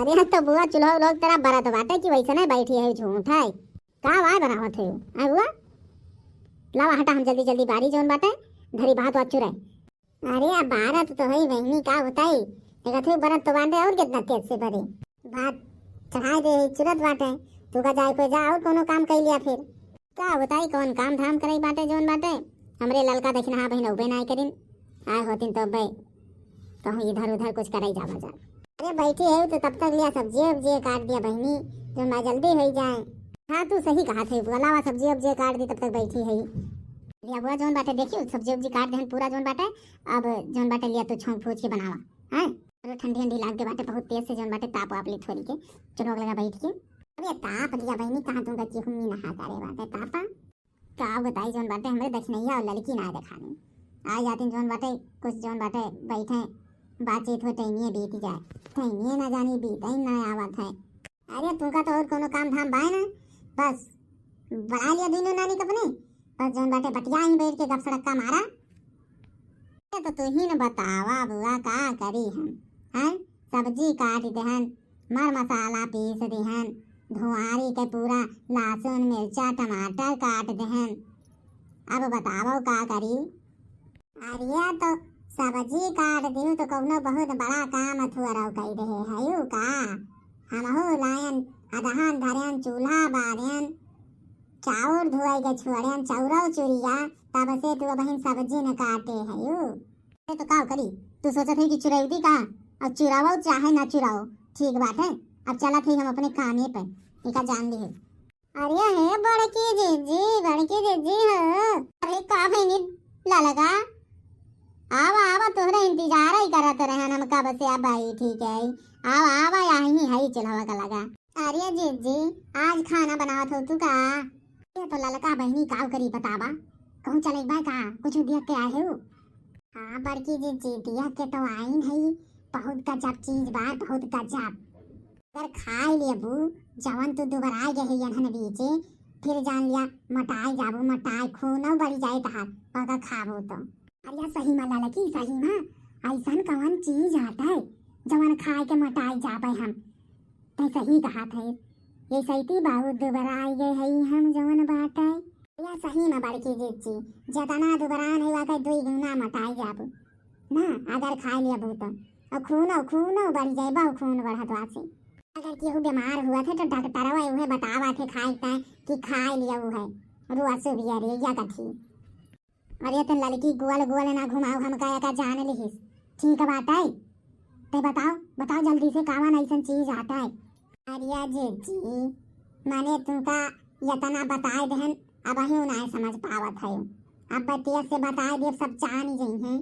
अरे तो बुआ चूल्हा लोग तेरा बरत बाटे कि वैसे नहीं बैठी है झूठ है का वाय बनावत है आ बुआ लावा हटा हम जल्दी जल्दी बारी जोन बाटे धरी भात वात चुराए। अरे अब बारत तो है बहनी का बताई देखा थे बरत तो बाटे और कितना तेज से भरे भात चढ़ाए दे चुरत बाटे तू का जाए कोई जा और कोनो काम कर लिया फिर का बताई कौन काम धाम करे बाटे जोन बाटे हमरे ललका देखना हाँ बहन उबे ना करिन आए होतिन तो भाई कहूँ इधर उधर कुछ कराई जावा जा। अरे बैठी है तो तब तक लिया सब्जी वब्जी काट दिया बहनी जो मैं जल्दी हो जाए। हाँ तू सही कहा थे अलावा सब्जी वब्जी काट दी तब तक बैठी है लिया बुआ जोन बाटे देखियो सब्जी वब्जी काट दे पूरा जोन बाटे अब जोन बाटे लिया तो छौंक फूच के बनावा है अरे ठंडी ठंडी लाग के बाटे बहुत तेज से जोन बाटे ताप आप ली थोड़ी के चलो लगा बैठ के अरे ताप लिया बहनी कहाँ दूंगा कि हम नहा करे बाटे तापा का बताई जोन बाटे हमारे दक्षिणैया और लड़की ना दिखाने आ जाती जोन बाटे कुछ जोन बाटे बैठे बातचीत हो टहनिए बीत जाए टहनिए ना जानी बीत ही ना आवत है। अरे तू का तो और कोनो काम धाम बाय ना बस बना लिया दिनों नानी कपने बस जोन बाटे बटिया ही बैठ के गप सड़क का मारा तो तू ही न बतावा बुआ का करी हम हैं सब्जी काट देहन मर मसाला पीस देहन धुआरी के पूरा लहसुन मिर्चा टमाटर काट देहन अब बताओ का करी। अरे तो सब्जी काट दियो तो कौनो बहुत बड़ा काम अथुअरौ कई रहे हयू का हमहु लायन अदहन धरन चूल्हा बारन चाउर धोए के छुअरन चौरौ चुरिया तब से तू बहन सब्जी न काटे हयू तो का करी तू सोचत है कि चुरैदी का अब चुरावो चाहे ना चुराओ ठीक बात है अब चला थे हम अपने कामे पे इका जान ली है। अरे है बड़की जीजी हो अरे का बहनी ललगा आवा आवा तोहरा इंतजार ही करत रहन हम कब से अब आई ठीक है आवा आवा यही है चलावा का लगा। अरे जीजी आज खाना बनावत हो तू का ये तो ललका बहनी का करी बतावा कहूँ चले बा का कुछ देख के आए हो। हाँ बड़की जीजी दिया के तो आइन है बहुत गजब चीज बा बहुत गजब अगर खाए लिए बू जवन तू दोबारा गए यहन बीचे फिर जान लिया मटाई जाबू मटाई खून बढ़ी जाए तहार पका खाबो तो अरे सही में ललकी सही में ऐसन कौन चीज आता है जवन खाए के मटाई जाबे हम तो सही कहा थे ये सही बाबू दोबारा आई गए है हम जवन बात है या सही में बड़की जीजी जतना दोबारा नहीं हुआ दो गुना मटाई जाबू ना अगर खाए लिया बू तो और खून बढ़ जाए बहु खून बढ़त वासे अगर केहू बीमार हुआ थे तो डॉक्टरवा उहे बतावा थे खाए ता कि खाए लिया वो है रुआसो भी अरे या कथी अरे तो लड़की गोल ना घुमाओ हम का जान लिहिस ठीक बात है तो बताओ जल्दी से कावन ऐसा चीज आता है। अरे जीजी माने तुमका यतना बताए देहन अब ही ना समझ पावत है अब बतिया से बताए दे सब जान ही गई हैं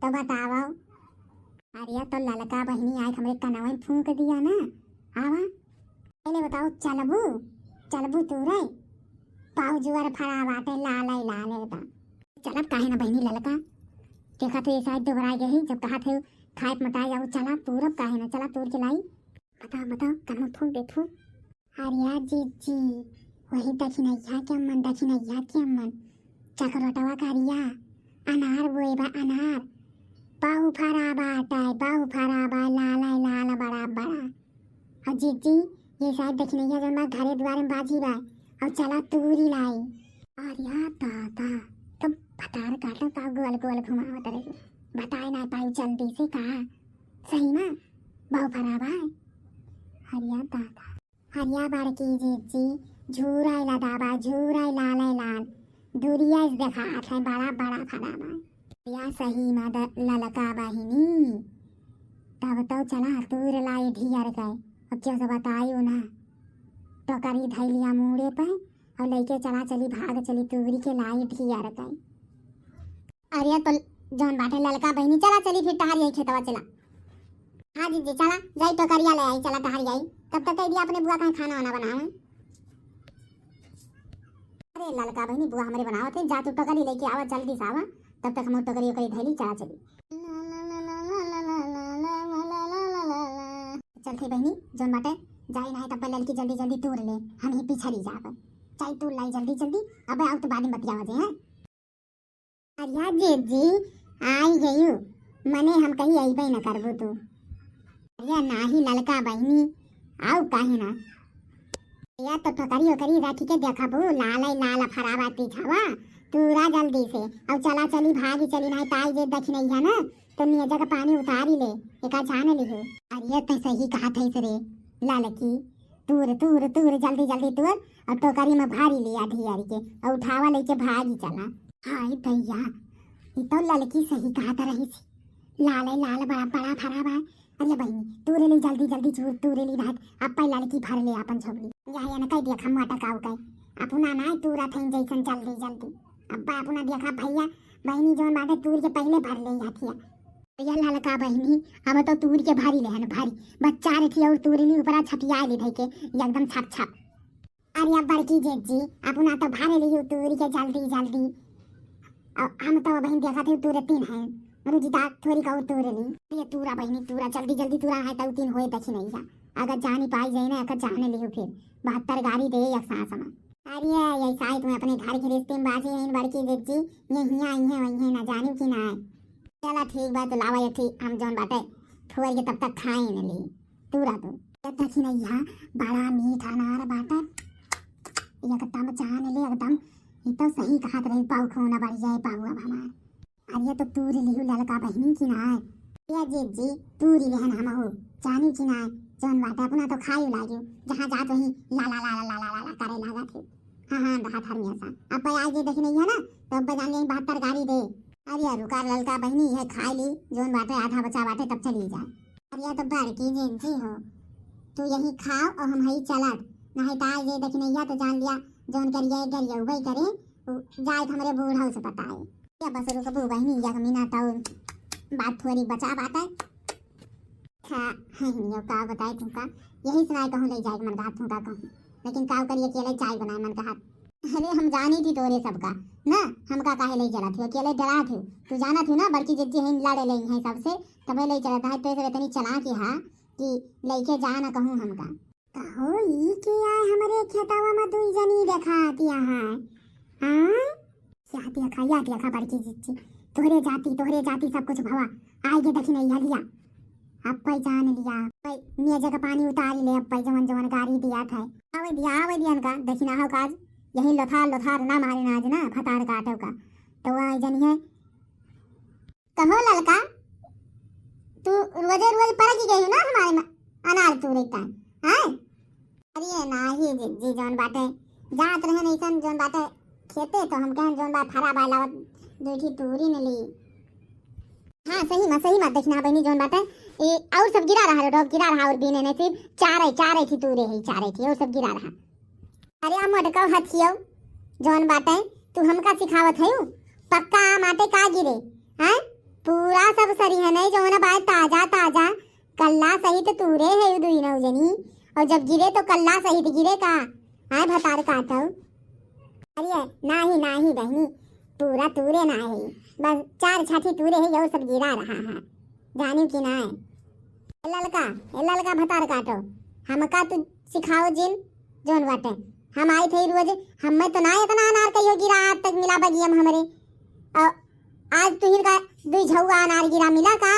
तो बताओ। अरे तो ललका बहनी आए हमरे कनवा फूंक दिया ना आवा पहले बताओ चलबू तू रे पाव जुआर फड़ा बाटे लाले बा चलब काहे ना बहनी ललका देखा थे शायद दोबारा गई जब कहा थे खाए मटाए जाओ चला पूरब काहे ना चला तोड़ के लाई बताओ कनवा फूंक दे फूंक। अरे जीजी वही दक्षिणैया के मन चकरटवा करिया अनार बोए बा अनार बहु फरा बा लाल बड़ा और जीजी ये शायद दक्षिणैया जो मैं घरे द्वारे में बाजी बा और चला तूरी लाई और या दादा तुम पतार काटो का गोल घुमावत रहे बताए ना पाई जल्दी से कहा सही में बहु फरा बा हरिया दादा हरिया बड़की जीजी झूराई लाल दूरिया इस देखा है बड़ा फरा बा या सही में ललका बहिनी तब तो चला तूर लाई ढियर गए अब क्या सब बतायो ना तो करी धैलिया मुड़े पे और लेके चली भाग चली तूरी के लाई ढियर गए। अरे तो जौन बाटे ललका बहनी चला चली फिर टहर यही खेतवा चला। हाँ जीजी चला जाई तो करिया ले आई चला टहर आई तब तक कह दिया अपने बुआ का खाना वाना बनावे। अरे ललका बहनी बुआ हमारे बनावत जा तू टकरी लेके आवा जल्दी से आवा तब तक हम टकरी धैली चला चली चलते बहनी जोन बाटे जाई ना तब लड़की जल्दी तोड़ ले हम ही पीछड़ी जाब चाहे तोड़ लाई जल्दी अब आओ तो बाद में बतियावा जे हैं। अरे जीजी आई गई मने हम कहीं अइबे न करबो तू अरे नाही ललका बहनी आओ काहे ना या तो टोकरी ओकरी रखी के देखा बू लाल लाल फरावा पीछावा तूरा जल्दी से अब चला चली भागी चली नहीं ताई जे देख नहीं है ना तो नियजा का पानी उतारी ले एक जाने लिहो। अरे तो सही कहा था इस रे लालकी तूर तूर तूर जल्दी जल्दी तूर और टोकरी में भारी लिया ढियारी के और उठावा लेके भागी चला। हाय भैया ये तो लड़की सही कहा था रही थी लाल लाल बड़ा बड़ा फरावा। अरे बहनी तूरे ली जल्दी जल्दी चूर तूरे ली भाग अपा लड़की भर ले अपन झोली यही न कह देखा मोटा काऊ कह अपना ना तूरा थे जैसन जल्दी जल्दी अब्बा अपना देखा भैया बहनी जोन बाटे तूर के पहले भर ले जाती यह ललका बहनी हम तो तूर के भारी ले हन भारी बच्चा रखी और तूर ली ऊपर छपिया ली भाई के एकदम छप छप। अरे अब बड़की जेठ जी अपना तो भारे ली तूर के जल्दी जल्दी हम तो बहन देखा थे तूर तीन है रुजिता थोड़ी का तूर ली ये तूरा बहनी तूरा जल्दी जल्दी तूरा है तो तीन होए देखी नहीं जा अगर जानी पाई जाए ना अगर जाने लियो फिर 72 गाड़ी दे एक साथ समय। अरे ऐसा ही तुम अपने घर के रिश्ते में बाजी है बड़की जेठ जी ये हिया आई है वही है ना जानी कि ना चला ठीक बात तो लावा ये हम जौन बाटे ठोर के तब तक खाए न ली तूरा तो जब तक ही नहीं यहाँ बड़ा मीठा अनार बाटा एकदम जान ले एकदम ये तो सही कहा रही पाऊ खोना बढ़ जाए पाऊ अब हमार। अरे तो तूरी लिहू ललका बहनी की ना ये जेठ जी तूरी लेहन हम हो जानी की ना जौन बाटे अपना तो खाई लागियो जहाँ जात वही ला ला ला ला ला ला करे लगा थे। हाँ बात हर में ऐसा अब आज ये देख नहीं है ना तो अब जान ले 72 गाड़ी दे। अरे रुका ललका बहनी है खाई ली जोन बाटे आधा बचा बाटे तब चली जाए। अरे तो बड़की जेठ जी हो तू यही खाओ और हम ही चलत नहीं तो आज ये देख नहीं है तो जान लिया जोन करिए गरिए वही करे जाए हमारे बूढ़ा से बताए क्या बस रुक बू बहनी या मीना तो बात थोड़ी बचा बात है नहीं का बताए तुमका यही सुनाए कहूँ ले जाए मन कहा तुमका कहूँ लेकिन काव करिए अकेले चाय बनाए मन कहा। अरे हम जानी थी तोरे सबका ना हमका काहे ले चला थी अकेले डरा थी तू जाना थी ना बड़की जिद्दी है लड़े ले है सबसे तबे ले चला था तो इतनी चला के हाँ कि लेके जा ना कहूँ हमका कहो ई के आए हमारे खेतावा में दुई जनी देखा दिया है हां क्या देखा बड़की जिद्दी तोहरे जाती सब कुछ भवा आगे देखी नहीं लिया अब पै जान लिया पै निया जगह पानी उतार ले अब पै जवन जवन गाड़ी दिया था आवे दिया का देखी ना हो काज यही लोथार ना मारे ना आज ना फतार काटो का तो वह जनी है कहो ललका तू रोज पर की गई ना हमारे में अनार तू रहता है अरे नाही जी जोन बाटे जात रहे नहीं जोन बाटे खेते तो हम कहें जोन बात फरा बाला देखी तूरी ने ली। हाँ सही मत देखना बहनी जोन बाटे ये और सब गिरा रहा रोड गिरा रहा और बीने ने सिर्फ चारे थी तूरे ही चारे थी और सब गिरा रहा। अरे हम मटका हथियो जोन बाटे तू हमका सिखावत है पक्का माटे का गिरे हैं पूरा सब सरी है नहीं जोन बात ताजा कल्ला सहित तूरे है दुई नौ जनी और जब गिरे तो कल्ला सहित गिरे का हां भतार काटो। अरे नाही बहनी पूरा तूरे ना है बस 4 छाठी तूरे है और सब गिरा रहा है जानी कि ना ललका भतार काटो हमका तू सिखाओ जिन जोन बाटे हम आई थे रोज हमें तो ना इतना अनार कहियो गिरा आज तक मिला बगियम हमरे और आज तू का 2 झौआ अनार गिरा मिला का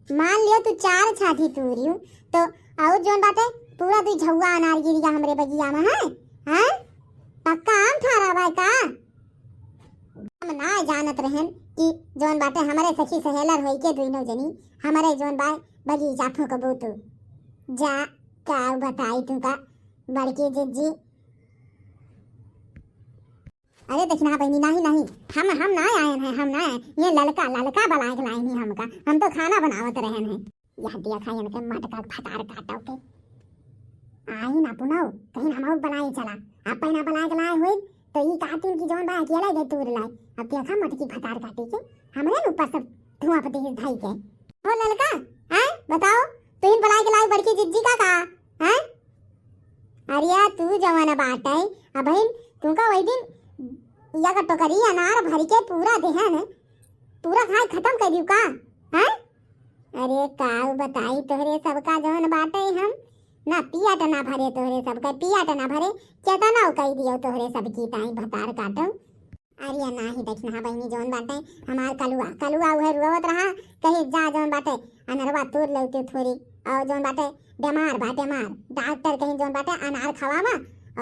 मान लियो तू 4 छाठी तूरियो तो और जोन बाटे पूरा 2 झौआ अनार गिर गया हमरे बगिया में है पक्का आम थारा भाई का हम ना जानत रहन कि जोन बाटे हमारे सखी सहेलर होई के दुइनो जनी हमारे जोन बाय बगीचा फुकबो तू जा का बताई तू का बड़की जिज्जी। अरे देखना बहनी नहीं हम ना आए हैं हम ना ये ललका बलाए के लाए नहीं हमका हम तो खाना बनावत रहन हैं यह दिया खाए के मटका फटार काटो के आई ना पुनाओ कहीं हम बनाए चला आप पहना बनाए के लाए होई तो ये काटिन की जोन बा अकेला गए तूर लाए अब देखा मटकी फटार काटे के हमरे ऊपर सब धुआं पते धाई के हो ललका हैं बताओ तू इन बनाए के लाए बड़की जिज्जी का हैं अरे तू जवाना बात है अब बहन तू का वही दिन या का टोकरी अनार भर के पूरा देहन पूरा खाए खत्म कर दियो का हैं अरे काऊ बताई तोहरे सबका जोन बाटे हम ना पिया ना भरे तोहरे सबका पिया ना भरे केतना कही दियो तोहरे सबकी ताई भतार काटो। अरे नाही देखना बहनी जोन बाटे हमार कलुआ उहे रोवत रहा कहे जा जोन बाटे अनरवा तोड़ लेते थोड़ी और जोन बाटे बीमार बा बीमार डॉक्टर कहीं जोन बाटे अनार खवावा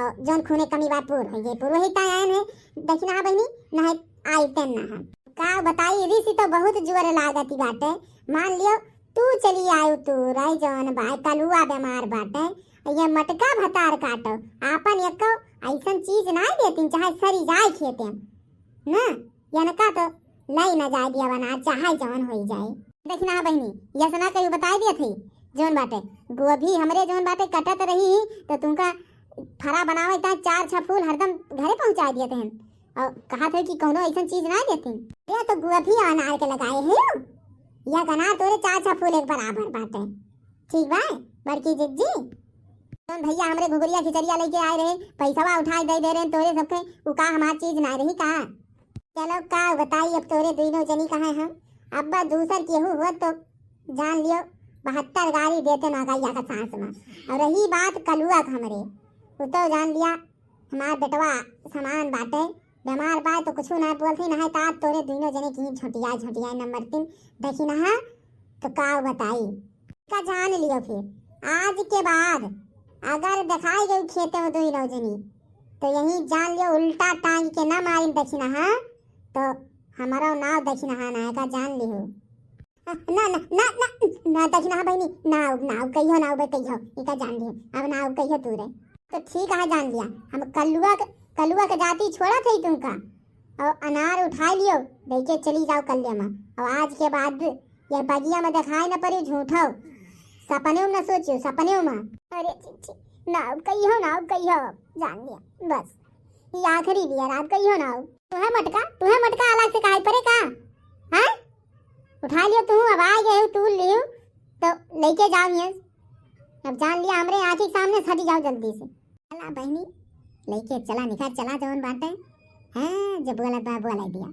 और जोन खूने कमी बात पूर है ये पुरोहित आयन है देखना बहनी ना आई तेन ना हम का बताई ऋषि तो बहुत जुअर लागती बाटे मान लियो तू चली आयु तू रही जोन भाई कलुआ बीमार बाटे ये मटका भतार काटो आपन एको ऐसन चीज ना देती चाहे सरी जाए खेते ना यनका तो लाई ना जाए दिया बना चाहे जवन हो जाए देखना बहनी यसना कहीं बताई दिया थी जोन बाटे गोभी हमरे जोन बाटे कटत रही तो तुमका फरा बनावे ता 4-6 फूल हरदम घरे पहुंचा दिए थे और कहा थे कि कोनो ऐसा चीज ना देती ये तो गोभी अनार के लगाए हैं या अनार तोरे 4-6 फूल एक बराबर बाटे ठीक बा बड़की जिज्जी जोन भैया हमरे घुगरिया खिचड़िया लेके आए रहे पैसावा उठाए दे रहे तोरे सबके उ का हमार चीज ना रही का चलो का बताई अब तोरे दोनों जनी कहा हम अब्बा दूसर केहू हो तो जान लियो 72 गाड़ी देते महंगाइया का सांस में और रही बात कलुआ का हमरे वो तो जान लिया हमार बेटवा सामान बाटे बीमार बा तो कुछ ना बोलती ना है तात तोरे दोनों जने की झोटिया नंबर 3 देखी ना तो का बताई का जान लियो फिर आज के बाद अगर दिखाई गई खेते में दोनों जनी तो यही जान लियो उल्टा टांग के ना मारी देखी ना तो हमारा नाव देखी ना का जान लियो ना ना ना ना ना देखी ना बहनी नाव कहियो नाव बे कहियो इका जान लियो अब नाव कहियो तू रे तो ठीक है जान लिया हम कलुआ के जाति छोड़ा थे तुमका और अनार उठा लियो देखे चली जाओ कल्ले में और आज के बाद ये बगिया में दिखाई न पड़ी झूठो सपने में न सोचियो सपने में अरे चिच्ची नाव कहियो जान लिया बस ये आखिरी दिया रात कहियो नाव तुम्हें मटका अलग से काहे परे का हाँ उठा लियो तू अब आ गए तू लियो तो लेके जाओ ये अब जान लिया हमरे आंख के सामने सटी जाओ जल्दी से चला बहनी लेके चला निखा चला जवन बाटे हाँ जब बोला था बोला दिया